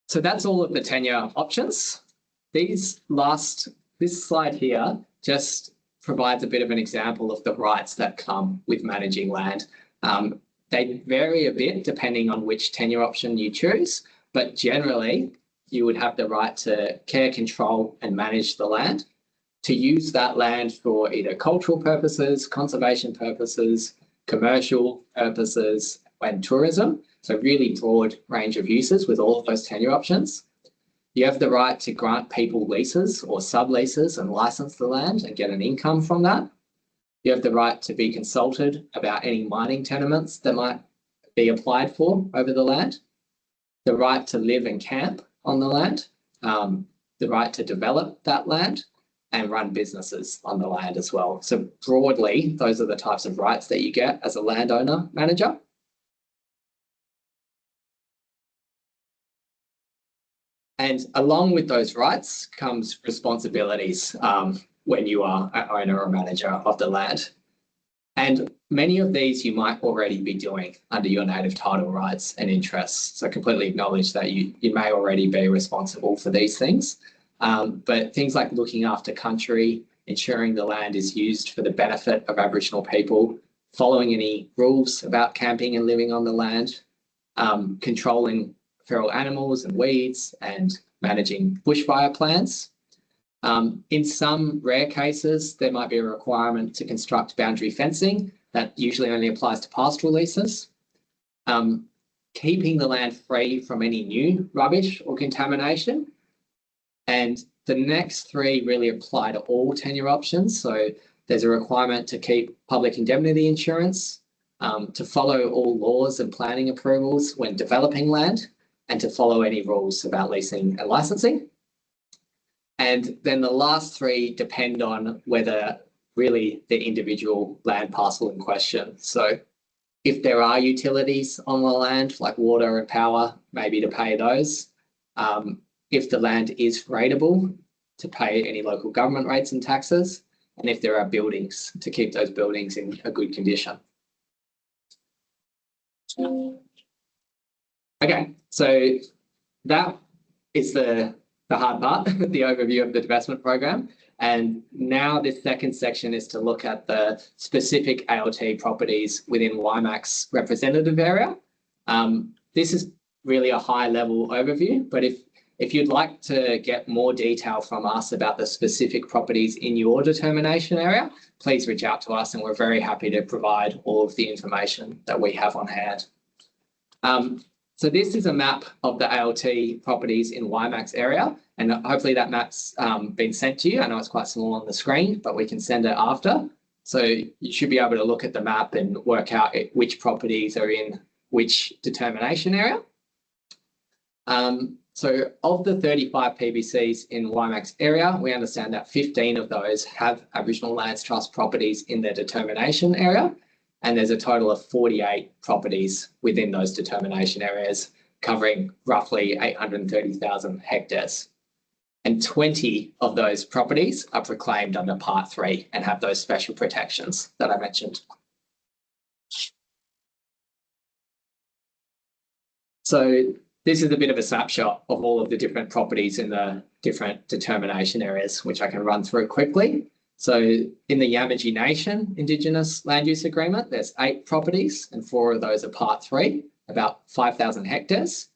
so that's all of the tenure options. This slide here just provides a bit of an example of the rights that come with managing land. They vary a bit depending on which tenure option you choose, but generally you would have the right to care, control and manage the land, to use that land for either cultural purposes, conservation purposes, commercial purposes and tourism. So really broad range of uses with all of those tenure options. You have the right to grant people leases or subleases and license the land and get an income from that. You have the right to be consulted about any mining tenements that might be applied for over the land, the right to live and camp on the land, the right to develop that land and run businesses on the land as well. So broadly, those are the types of rights that you get as a landowner manager. And along with those rights comes responsibilities when you are an owner or manager of the land. And many of these you might already be doing under your native title rights and interests. So completely acknowledge that you may already be responsible for these things. But things like looking after country, ensuring the land is used for the benefit of Aboriginal people, following any rules about camping and living on the land, controlling feral animals and weeds and managing bushfire plans. In some rare cases, there might be a requirement to construct boundary fencing that usually only applies to pastoral leases. Keeping the land free from any new rubbish or contamination. And the next three really apply to all tenure options. So there's a requirement to keep public indemnity insurance, to follow all laws and planning approvals when developing land, and to follow any rules about leasing and licensing. And then the last three depend on whether really the individual land parcel in question. So if there are utilities on the land, like water and power, maybe to pay those. If the land is rateable, to pay any local government rates and taxes. And if there are buildings, to keep those buildings in a good condition. Okay, so that is the hard part, the overview of the divestment program. And now this second section is to look at the specific ALT properties within YMAC's representative area. This is really a high level overview, but if you'd like to get more detail from us about the specific properties in your determination area, please reach out to us and we're very happy to provide all of the information that we have on hand. So this is a map of the ALT properties in YMAC's area, and hopefully that map's been sent to you. I know it's quite small on the screen, but we can send it after. So you should be able to look at the map and work out which properties are in which determination area. So of the 35 PBCs in YMAC's area, we understand that 15 of those have Aboriginal Lands Trust properties in their determination area. And there's a total of 48 properties within those determination areas, covering roughly 830,000 hectares. And 20 of those properties are proclaimed under Part 3 and have those special protections that I mentioned. So this is a bit of a snapshot of all of the different properties in the different determination areas, which I can run through quickly. So in the Yamatji Nation Indigenous Land Use Agreement, there's 8 properties and 4 of those are Part 3, about 5,000 hectares.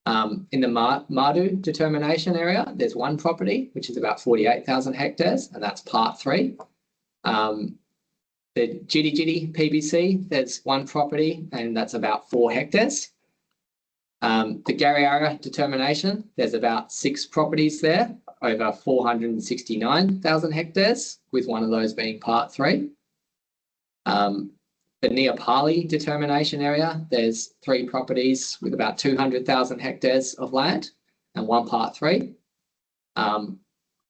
In the Madu determination area, there's 1 property, which is about 48,000 hectares, and that's Part 3. The Jitty Jitty PBC, there's 1 property, and that's about 4 hectares. The Garriara determination, there's about 6 properties there, over 469,000 hectares, with 1 of those being Part 3. The Neapali determination area, there's 3 properties with about 200,000 hectares of land and 1 Part 3. Nalama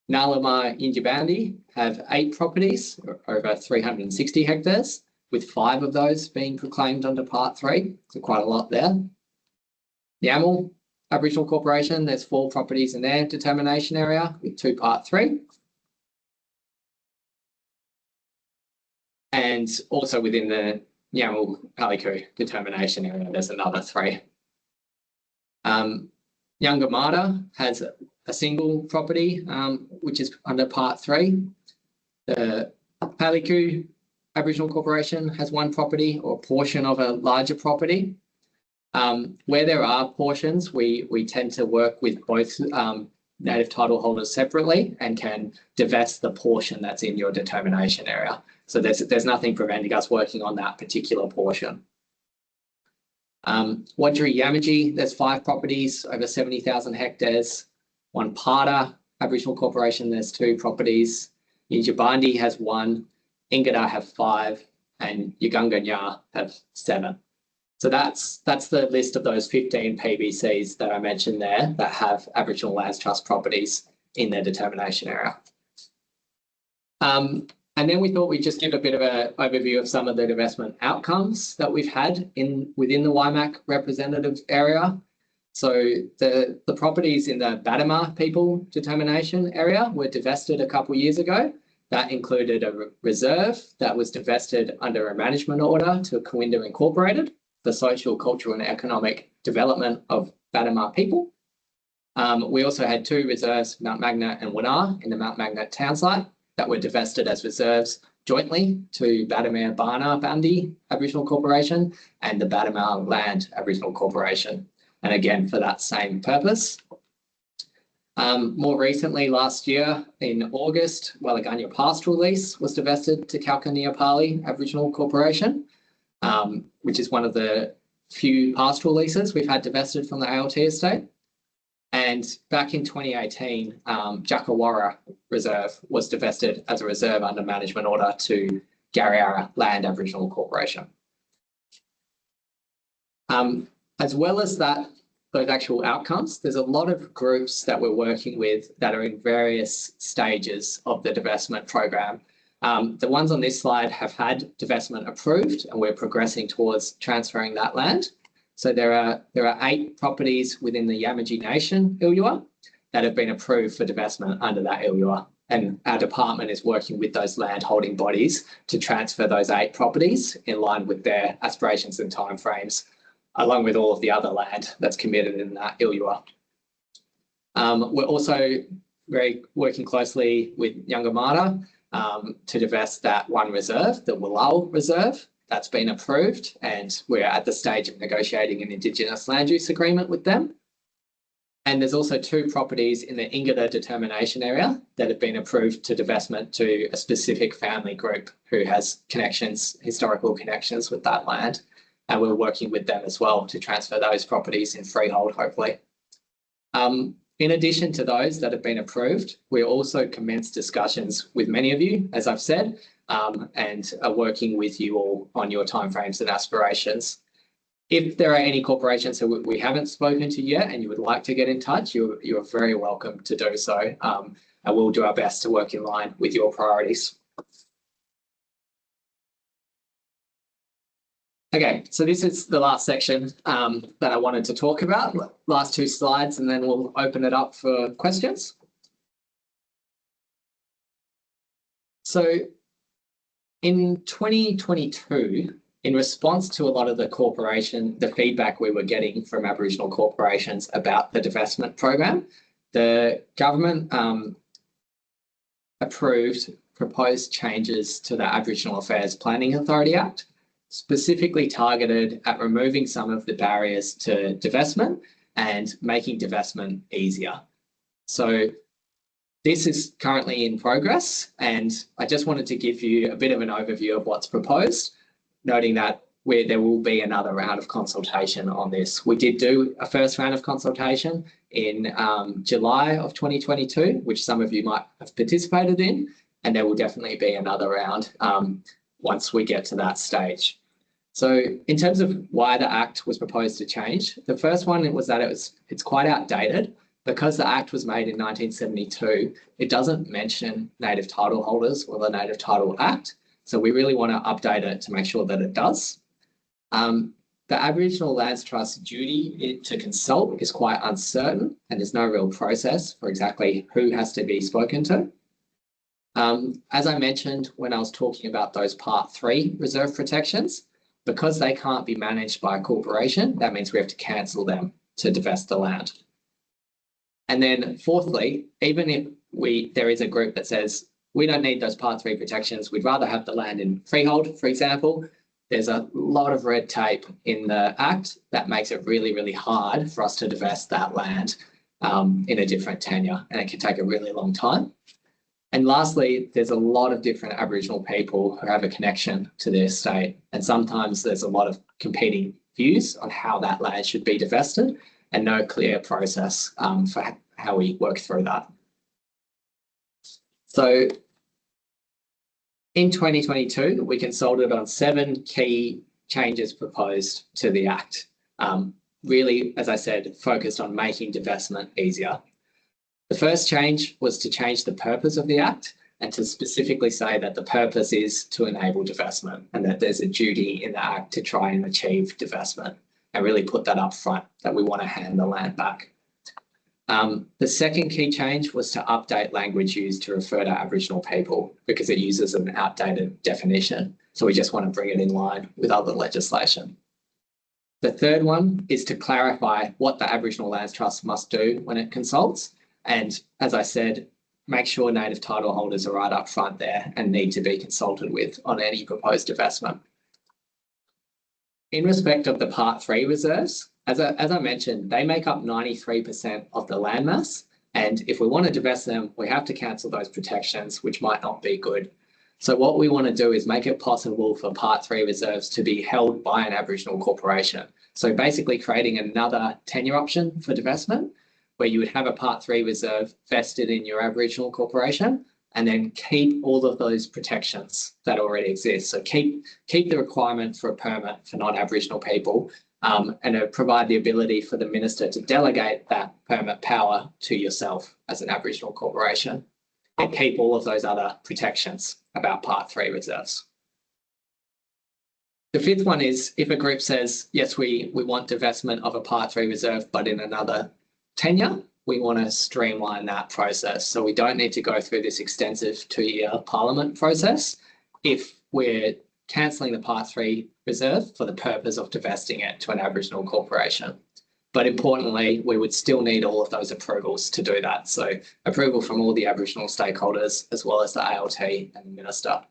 Yinjibandi have 8 properties, over 360 hectares, with 5 of those being proclaimed under Part 3, so quite a lot there. Yamal Aboriginal Corporation, there's 4 properties in their determination area with 2 Part 3. And also within the Yamal Paliku determination area, there's another 3. Yangamata has a single property, which is under Part 3. The Paliku Aboriginal Corporation has 1 property or portion of a larger property. Where there are portions, we tend to work with both native title holders separately and can divest the portion that's in your determination area. So there's nothing preventing us working on that particular portion. Wadjuri Yamatji, there's 5 properties, over 70,000 hectares. Parta Aboriginal Corporation, there's 2 properties. Yinjibandi has 1, Ingada have 5, and Yugunganya have 7. So that's the list of those 15 PBCs that I mentioned there that have Aboriginal Lands Trust properties in their determination area. And then we thought we'd just give a bit of an overview of some of the divestment outcomes that we've had within the YMAC representative area. So the properties in the Badima people determination area were divested a couple of years ago. That included a reserve that was divested under a management order to Kooinda Incorporated, the social, cultural and economic development of Badima people. We also had 2 reserves, Mount Magnet and Wannar, in the Mount Magnet town site that were divested as reserves jointly to Badima Barna Bandi Aboriginal Corporation and the Badima Land Aboriginal Corporation. And again, for that same purpose. More recently, last year in August, Wallaganya Pastoral Lease was divested to Kalka-Neapali Aboriginal Corporation, which is one of the few pastoral leases we've had divested from the ALT estate. And back in 2018, Jacawarra Reserve was divested as a reserve under management order to Garriara Land Aboriginal Corporation. As well as those actual outcomes, there's a lot of groups that we're working with that are in various stages of the divestment program. The ones on this slide have had divestment approved and we're progressing towards transferring that land. So there are 8 properties within the Yamatji Nation ILUA that have been approved for divestment under that ILUA. And our department is working with those land holding bodies to transfer those 8 properties in line with their aspirations and timeframes, along with all of the other land that's committed in that ILUA. We're also working closely with Yangamata to divest that 1 reserve, the Willal Reserve. That's been approved and we're at the stage of negotiating an Indigenous land use agreement with them. And there's also 2 properties in the Ingada determination area that have been approved to divestment to a specific family group who has historical connections with that land. and we're working with them as well to transfer those properties in freehold, hopefully. In addition to those that have been approved, we also commenced discussions with many of you, as I've said, and are working with you all on your timeframes and aspirations. If there are any corporations that we haven't spoken to yet and you would like to get in touch, you're very welcome to do so, and we'll do our best to work in line with your priorities. Okay, so this is the last section that I wanted to talk about, last two slides, and then we'll open it up for questions. So in 2022, in response to a lot of the feedback we were getting from Aboriginal corporations about the divestment program, the government approved proposed changes to the Aboriginal Affairs Planning Authority Act, specifically targeted at removing some of the barriers to divestment and making divestment easier. So this is currently in progress, and I just wanted to give you a bit of an overview of what's proposed, noting that there will be another round of consultation on this. We did do a first round of consultation in July of 2022, which some of you might have participated in, and there will definitely be another round once we get to that stage. So in terms of why the Act was proposed to change, the first one was that it's quite outdated. Because the Act was made in 1972, it doesn't mention native title holders or the Native Title Act. So we really want to update it to make sure that it does. The Aboriginal Lands Trust duty to consult is quite uncertain, and there's no real process for exactly who has to be spoken to. As I mentioned when I was talking about those Part 3 reserve protections, because they can't be managed by a corporation, that means we have to cancel them to divest the land. And then fourthly, even if there is a group that says, we don't need those Part 3 protections, we'd rather have the land in freehold, for example, there's a lot of red tape in the Act that makes it really, really hard for us to divest that land in a different tenure, and it can take a really long time. And lastly, there's a lot of different Aboriginal people who have a connection to their estate, and sometimes there's a lot of competing views on how that land should be divested, and no clear process for how we work through that. So in 2022, we consulted on 7 key changes proposed to the Act. Really, as I said, focused on making divestment easier. The first change was to change the purpose of the Act and to specifically say that the purpose is to enable divestment and that there's a duty in the Act to try and achieve divestment, and really put that up front, that we want to hand the land back. The second key change was to update language used to refer to Aboriginal people because it uses an outdated definition. So we just want to bring it in line with other legislation. The third one is to clarify what the Aboriginal Lands Trust must do when it consults. And as I said, make sure native title holders are right up front there and need to be consulted with on any proposed divestment. In respect of the Part 3 reserves, as I mentioned, they make up 93% of the landmass. And if we want to divest them, we have to cancel those protections, which might not be good. So what we want to do is make it possible for Part 3 reserves to be held by an Aboriginal corporation. So basically creating another tenure option for divestment, where you would have a Part 3 reserve vested in your Aboriginal corporation and then keep all of those protections that already exist. So keep the requirement for a permit for non-Aboriginal people, and provide the ability for the minister to delegate that permit power to yourself as an Aboriginal corporation, and keep all of those other protections about Part 3 reserves. The fifth one is if a group says, yes, we want divestment of a Part 3 reserve, but in another tenure, we want to streamline that process. So we don't need to go through this extensive 2-year parliament process if we're cancelling the Part 3 reserve for the purpose of divesting it to an Aboriginal corporation. But importantly, we would still need all of those approvals to do that. So approval from all the Aboriginal stakeholders, as well as the ALT and the Minister.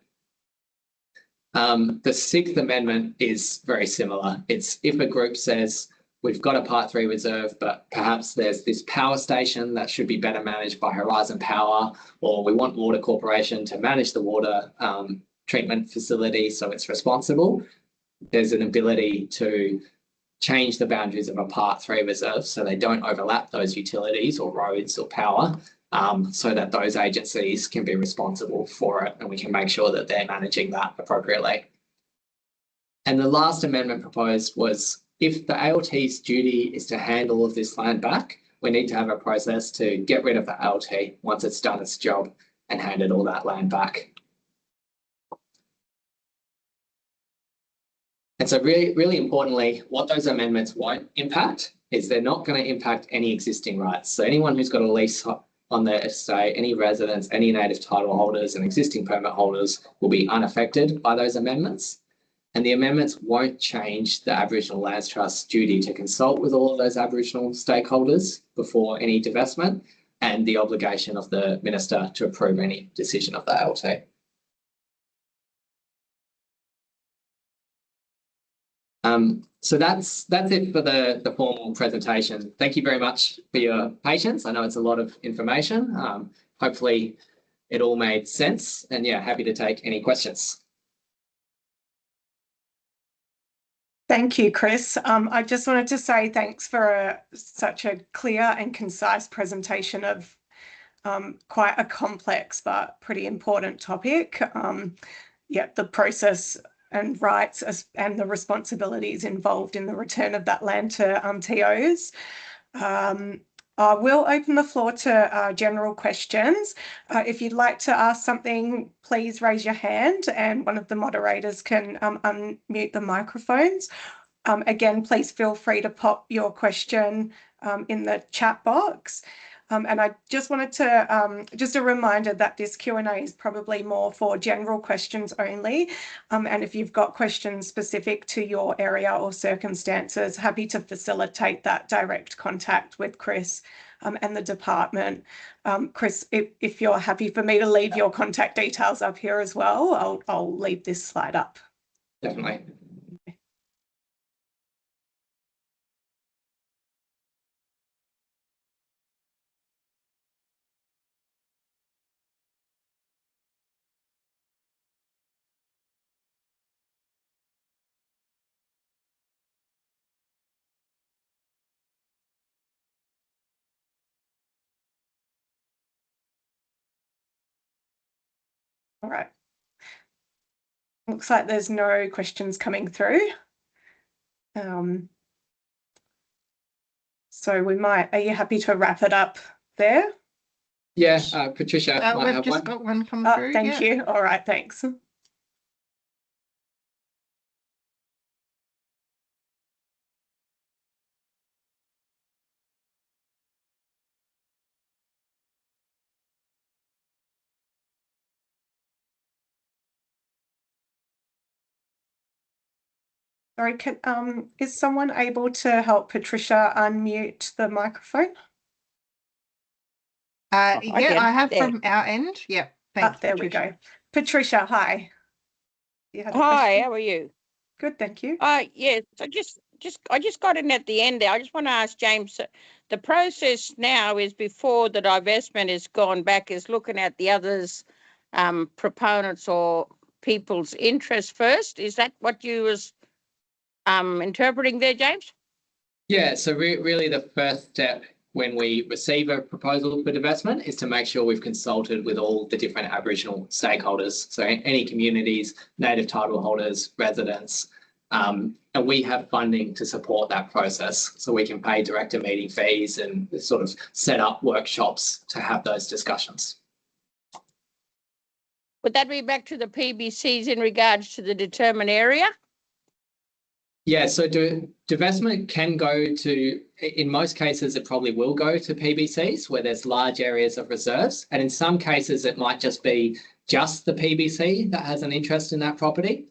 The Sixth Amendment is very similar. It's if a group says, we've got a Part 3 reserve, but perhaps there's this power station that should be better managed by Horizon Power, or we want Water Corporation to manage the water treatment facility so it's responsible. there's an ability to change the boundaries of a Part 3 reserve so they don't overlap those utilities or roads or power, so that those agencies can be responsible for it and we can make sure that they're managing that appropriately. And the last amendment proposed was if the ALT's duty is to hand all of this land back, we need to have a process to get rid of the ALT once it's done its job and handed all that land back. And so really importantly, what those amendments won't impact is they're not going to impact any existing rights. So anyone who's got a lease on their estate, any residents, any native title holders and existing permit holders will be unaffected by those amendments. And the amendments won't change the Aboriginal Lands Trust's duty to consult with all of those Aboriginal stakeholders before any divestment and the obligation of the Minister to approve any decision of the ALT. So that's it for the formal presentation. Thank you very much for your patience. I know it's a lot of information. Hopefully it all made sense, and yeah, happy to take any questions. Thank you, Chris. I just wanted to say thanks for such a clear and concise presentation of quite a complex but pretty important topic. Yeah, the process and rights and the responsibilities involved in the return of that land to TOs. I will open the floor to general questions. If you'd like to ask something, please raise your hand and one of the moderators can unmute the microphones. Again, please feel free to pop your question in the chat box. And I just wanted to, just a reminder that this Q&A is probably more for general questions only. And if you've got questions specific to your area or circumstances, happy to facilitate that direct contact with Chris and the department. Chris, if you're happy for me to leave your contact details up here as well, I'll leave this slide up. Definitely. All right. Looks like there's no questions coming through. So we might, are you happy to wrap it up there? Yeah, Patricia might we've have just one. got one come through. Thank you. All right, thanks. Sorry, is someone able to help Patricia unmute the microphone? Yeah, I have from our end. Yep. Thanks. There we go. Patricia, hi. Hi, how are you? Good, thank you. Yes, I just got in at the end there. I just want to ask James, the process now is before the divestment is gone back, is looking at the others, proponents or people's interest first. Is that what you was interpreting there, James? Yeah, so really the first step when we receive a proposal for divestment is to make sure we've consulted with all the different Aboriginal stakeholders. So any communities, native title holders, residents, and we have funding to support that process. So we can pay director meeting fees and sort of set up workshops to have those discussions. Would that be back to the PBCs in regards to the determined area? Yeah, so divestment can go to, in most cases, it probably will go to PBCs where there's large areas of reserves. And in some cases, it might just be just the PBC that has an interest in that property.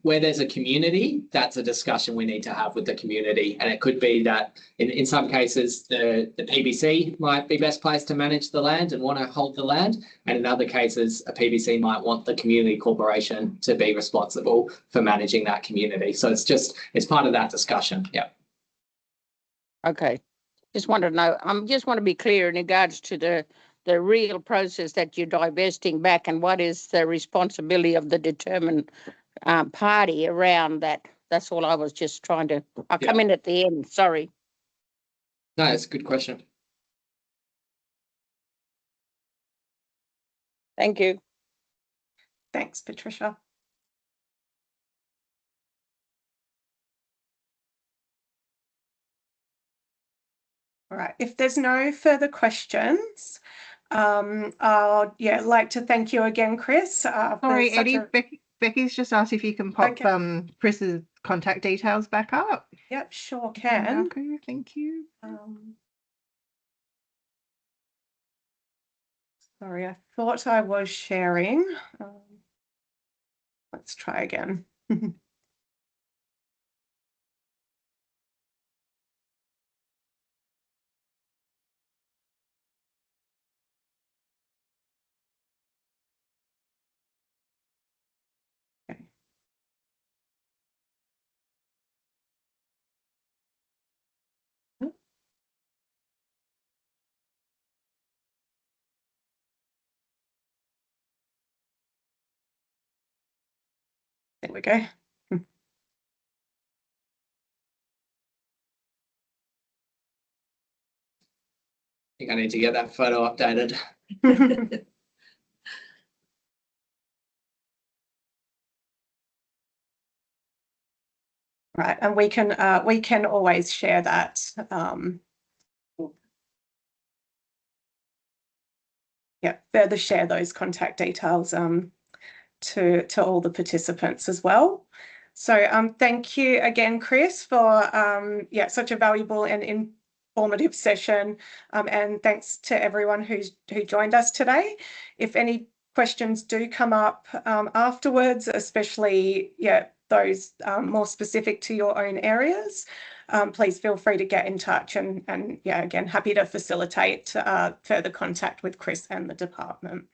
Where there's a community, that's a discussion we need to have with the community. And it could be that in some cases, the PBC might be best placed to manage the land and want to hold the land. And in other cases, a PBC might want the community corporation to be responsible for managing that community. So it's part of that discussion. Yeah. Okay. Just want to know, just want to be clear in regards to the real process that you're divesting back and what is the responsibility of the determined party around that. That's all I was just trying to. I'll come in at the end. Sorry. No, it's a good question. Thank you. Thanks, Patricia. All right, if there's no further questions, I'll like to thank you again, Chris. Sorry, Eddie, Becky's just asked if you can pop Chris's contact details back up. Yep, sure can. Okay, thank you. Sorry, I thought I was sharing. Let's try again. There we go. I think I need to get that photo updated. Right, and we can always share that. Further share those contact details to all the participants as well. So thank you again, Chris, for such a valuable and informative session, and thanks to everyone who joined us today. If any questions do come up afterwards, especially those more specific to your own areas, please feel free to get in touch, and again, happy to facilitate further contact with Chris and the department.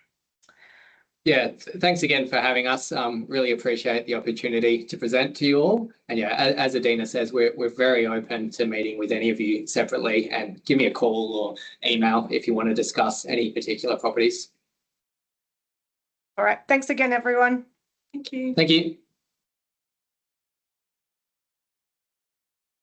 Yeah, thanks again for having us. Really appreciate the opportunity to present to you all. And as Adina says, we're very open to meeting with any of you separately, and give me a call or email if you want to discuss any particular properties. All right, thanks again, everyone. Thank you. Thank you.